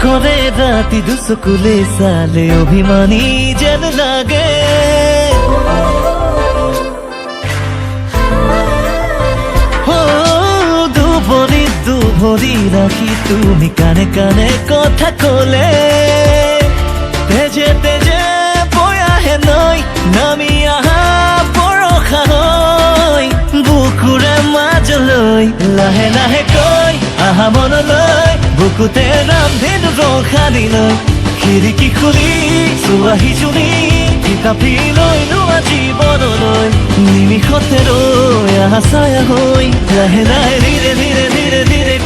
করে রাতি দুসকুলে সালে অভিমানী যেন লাগে দুভরি রাখি তুমি কানে কানে কথা কলে তেজে তেজে বয়াহে নৈ নামি আহা বৰষা হৈ বুকুৰে মাজলৈ লাহে লাহে কৈ আহা মনলৈ বুকুতে ৰামধেনু ৰখাদিলৈ খিৰিকী খুলি চোৱাহি জুনি কিতাপি লৈ লোৱা জীৱনলৈ নিমিষতে ৰৈ আহা ছায়া হৈ লাহে লাহে ধীৰে ধীৰে ধীৰে ধীৰে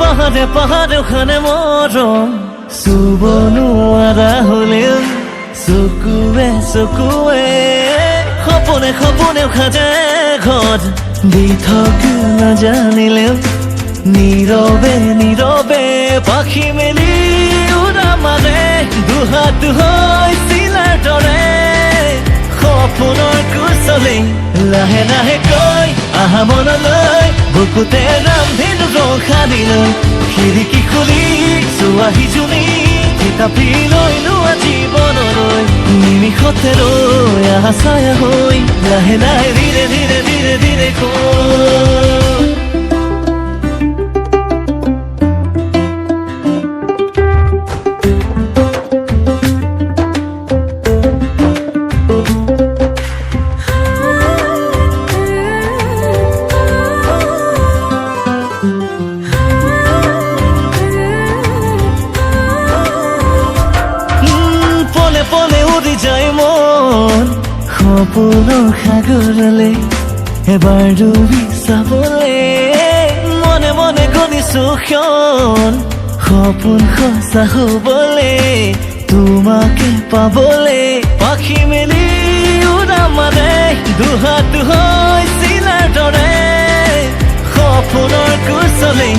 পাহাড়ে পাহাড়ে ওখানে মৰম চুব নোৱাৰা হলেও চকুৱে চকুৱে সপোনে সপোনে খাজে ঘৰত দি থকা নাজানিলেও নীৰৱে নীৰৱে পাখি মেলি উৰা মাৰে দুহাত হৈ চিলাৰ দৰে সপোনৰ কোচলে লাহে লাহে কৈ আহা মনলৈ বুকুতে ৰামধেনু ৰখাদিলৈ খিৰিকী খুলি চোৱাহি জুনি কিতাপি লৈ লোৱা জীৱনলৈ নিমিষতে ৰৈ আহা ছায়া হৈ লাহে লাহে ধীৰে ধীৰে ধীৰে ধীৰে কৈ যায় মন সপোনৰ সাগৰলে এবাৰ ডুবি চাবলে মনে মনে গণিছো ক্ষণ সপোন সঁচা হবলে তোমাকে পাবলে পাখি মেলি উৰা মাৰে দুহাত হৈ চিলাৰ দৰে সপোনৰ কোচলে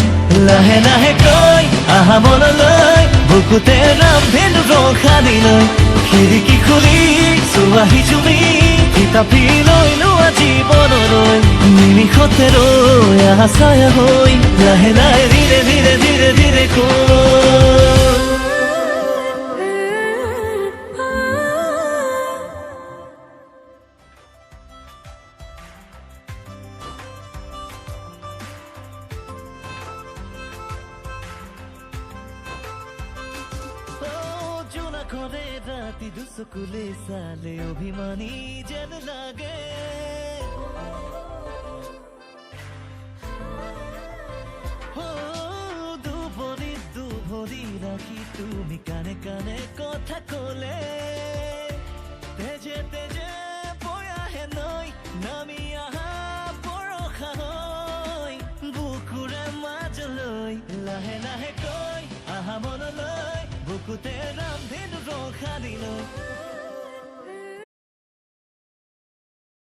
লাহে লাহে কৈ আহা মনলৈ বুকুতে ৰামধেনু ৰখাদিলৈ খিৰিকী খুলি চোৱাহি জুমি কিতাপি লৈ লোৱা জীৱনলৈ নিমিষতে ৰৈ আহা ছায়া হৈ লাহে লাহে ধীৰে ধীৰে ধীৰে ধীৰে কৈ করে রাতি দুসকুলে সালে অভিমানী যেন লাগে দুভরি রাখি তুমি কানে কানে কথা কলে তেজে তেজে বয়াহে নৈ নামি আহা বৰষা হৈ বুকুৰে মাজলৈ লাহে লাহে কৈ আহা মনলৈ বুকুতে ৰামধেনু ৰখাদিলৈ